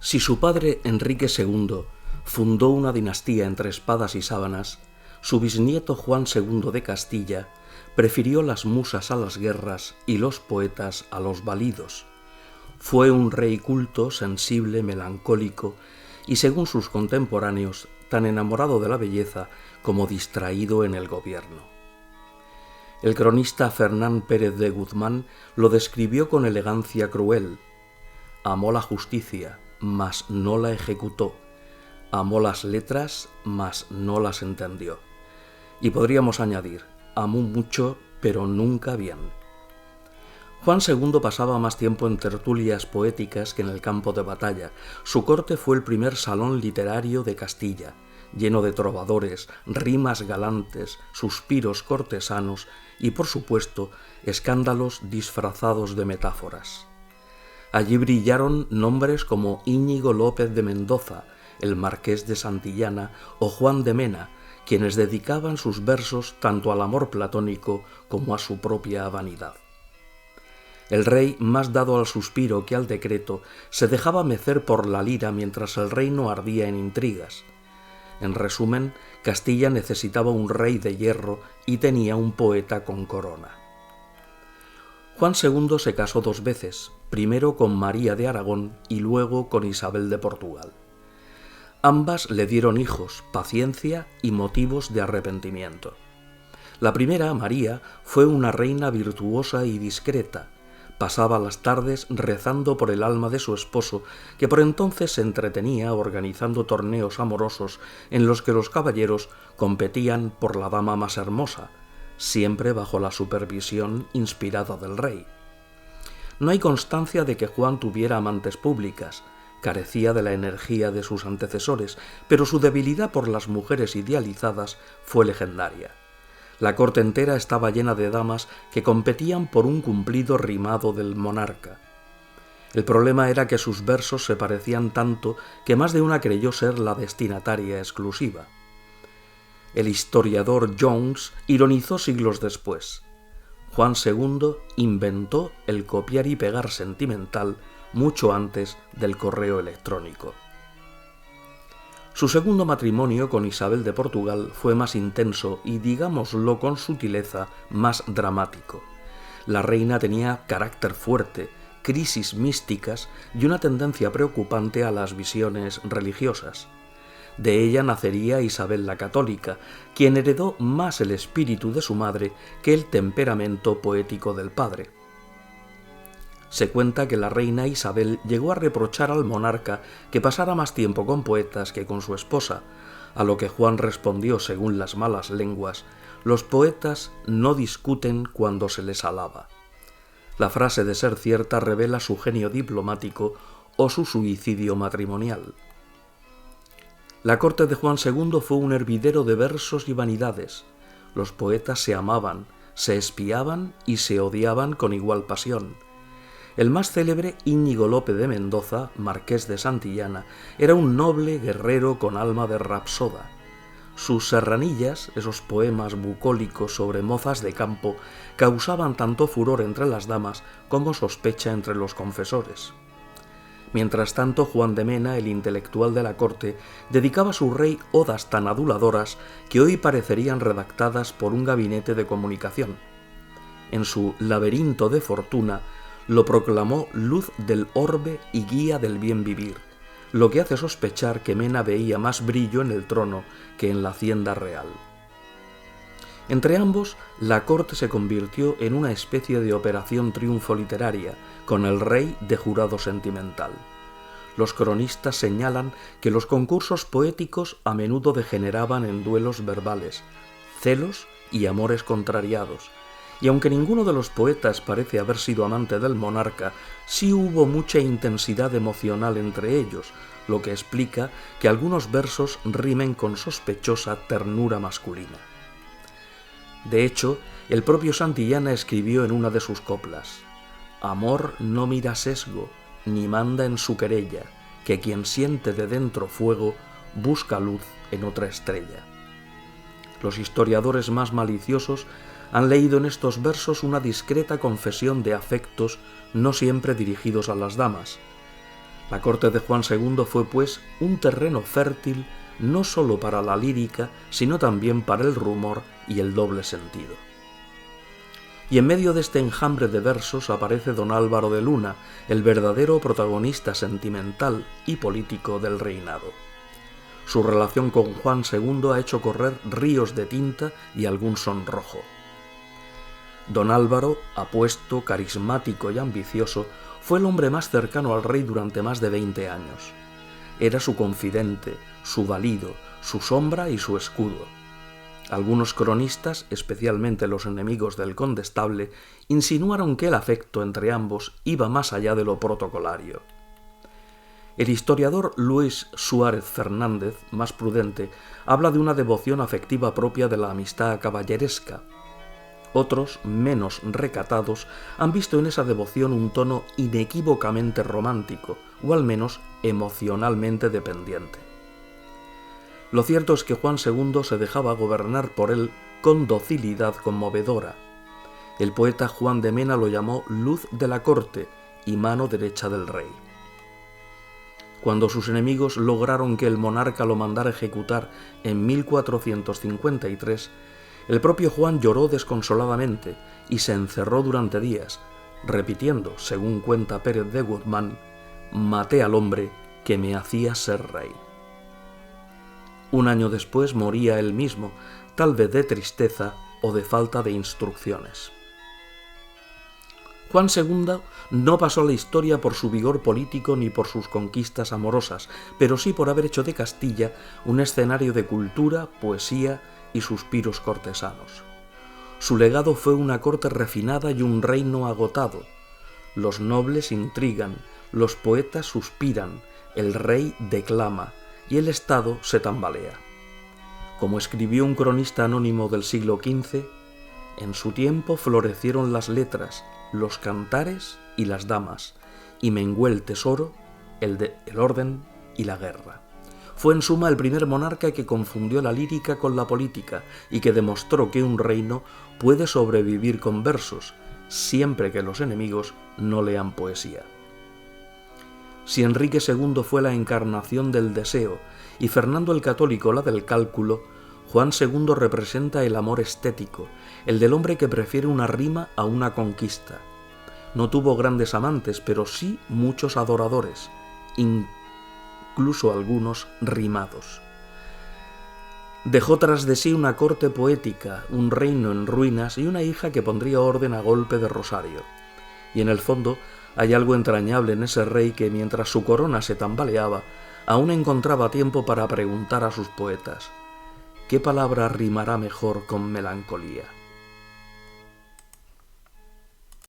Si su padre Enrique II fundó una dinastía entre espadas y sábanas, su bisnieto Juan II de Castilla prefirió las musas a las guerras y los poetas a los balidos. Fue un rey culto, sensible, melancólico y, según sus contemporáneos, tan enamorado de la belleza como distraído en el gobierno. El cronista Fernán Pérez de Guzmán lo describió con elegancia cruel. Amó la justicia, mas no la ejecutó. Amó las letras, mas no las entendió. Y podríamos añadir, amó mucho, pero nunca bien. Juan II pasaba más tiempo en tertulias poéticas que en el campo de batalla. Su corte fue el primer salón literario de Castilla, lleno de trovadores, rimas galantes, suspiros cortesanos y, por supuesto, escándalos disfrazados de metáforas. Allí brillaron nombres como Íñigo López de Mendoza, el Marqués de Santillana o Juan de Mena, quienes dedicaban sus versos tanto al amor platónico como a su propia vanidad. El rey, más dado al suspiro que al decreto, se dejaba mecer por la lira mientras el reino ardía en intrigas. En resumen, Castilla necesitaba un rey de hierro y tenía un poeta con corona. Juan II se casó 2 veces, primero con María de Aragón y luego con Isabel de Portugal. Ambas le dieron hijos, paciencia y motivos de arrepentimiento. La primera, María, fue una reina virtuosa y discreta. Pasaba las tardes rezando por el alma de su esposo, que por entonces se entretenía organizando torneos amorosos en los que los caballeros competían por la dama más hermosa, siempre bajo la supervisión inspirada del rey. No hay constancia de que Juan tuviera amantes públicas, carecía de la energía de sus antecesores, pero su debilidad por las mujeres idealizadas fue legendaria. La corte entera estaba llena de damas que competían por un cumplido rimado del monarca. El problema era que sus versos se parecían tanto que más de una creyó ser la destinataria exclusiva. El historiador Jones ironizó siglos después. Juan II inventó el copiar y pegar sentimental mucho antes del correo electrónico. Su segundo matrimonio con Isabel de Portugal fue más intenso y, digámoslo con sutileza, más dramático. La reina tenía carácter fuerte, crisis místicas y una tendencia preocupante a las visiones religiosas. De ella nacería Isabel la Católica, quien heredó más el espíritu de su madre que el temperamento poético del padre. Se cuenta que la reina Isabel llegó a reprochar al monarca que pasara más tiempo con poetas que con su esposa, a lo que Juan respondió según las malas lenguas: «Los poetas no discuten cuando se les alaba». La frase, de ser cierta, revela su genio diplomático o su suicidio matrimonial. La corte de Juan II fue un hervidero de versos y vanidades. Los poetas se amaban, se espiaban y se odiaban con igual pasión. El más célebre, Íñigo López de Mendoza, Marqués de Santillana, era un noble guerrero con alma de rapsoda. Sus serranillas, esos poemas bucólicos sobre mozas de campo, causaban tanto furor entre las damas como sospecha entre los confesores. Mientras tanto, Juan de Mena, el intelectual de la corte, dedicaba a su rey odas tan aduladoras que hoy parecerían redactadas por un gabinete de comunicación. En su Laberinto de Fortuna lo proclamó luz del orbe y guía del bien vivir, lo que hace sospechar que Mena veía más brillo en el trono que en la hacienda real. Entre ambos, la corte se convirtió en una especie de operación triunfo literaria, con el rey de jurado sentimental. Los cronistas señalan que los concursos poéticos a menudo degeneraban en duelos verbales, celos y amores contrariados, y aunque ninguno de los poetas parece haber sido amante del monarca, sí hubo mucha intensidad emocional entre ellos, lo que explica que algunos versos rimen con sospechosa ternura masculina. De hecho, el propio Santillana escribió en una de sus coplas: «Amor no mira sesgo, ni manda en su querella, que quien siente de dentro fuego, busca luz en otra estrella». Los historiadores más maliciosos han leído en estos versos una discreta confesión de afectos no siempre dirigidos a las damas. La corte de Juan II fue, pues, un terreno fértil no sólo para la lírica, sino también para el rumor y el doble sentido. Y en medio de este enjambre de versos aparece don Álvaro de Luna, el verdadero protagonista sentimental y político del reinado. Su relación con Juan II ha hecho correr ríos de tinta y algún sonrojo. Don Álvaro, apuesto, carismático y ambicioso, fue el hombre más cercano al rey durante más de 20 años. Era su confidente, su valido, su sombra y su escudo. Algunos cronistas, especialmente los enemigos del condestable, insinuaron que el afecto entre ambos iba más allá de lo protocolario. El historiador Luis Suárez Fernández, más prudente, habla de una devoción afectiva propia de la amistad caballeresca. Otros, menos recatados, han visto en esa devoción un tono inequívocamente romántico, o al menos emocionalmente dependiente. Lo cierto es que Juan II se dejaba gobernar por él con docilidad conmovedora. El poeta Juan de Mena lo llamó luz de la corte y mano derecha del rey. Cuando sus enemigos lograron que el monarca lo mandara ejecutar en 1453, el propio Juan lloró desconsoladamente y se encerró durante días, repitiendo, según cuenta Pérez de Guzmán, «Maté al hombre que me hacía ser rey». Un año después moría él mismo, tal vez de tristeza o de falta de instrucciones. Juan II no pasó a la historia por su vigor político ni por sus conquistas amorosas, pero sí por haber hecho de Castilla un escenario de cultura, poesía y suspiros cortesanos. Su legado fue una corte refinada y un reino agotado. Los nobles intrigan, los poetas suspiran, el rey declama y el Estado se tambalea. Como escribió un cronista anónimo del siglo XV, en su tiempo florecieron las letras, los cantares y las damas, y menguó el tesoro, el orden y la guerra. Fue en suma el primer monarca que confundió la lírica con la política y que demostró que un reino puede sobrevivir con versos, siempre que los enemigos no lean poesía. Si Enrique II fue la encarnación del deseo y Fernando el Católico la del cálculo, Juan II representa el amor estético, el del hombre que prefiere una rima a una conquista. No tuvo grandes amantes, pero sí muchos adoradores, incluso algunos rimados. Dejó tras de sí una corte poética, un reino en ruinas y una hija que pondría orden a golpe de rosario. Y en el fondo hay algo entrañable en ese rey que, mientras su corona se tambaleaba, aún encontraba tiempo para preguntar a sus poetas: ¿qué palabra rimará mejor con melancolía?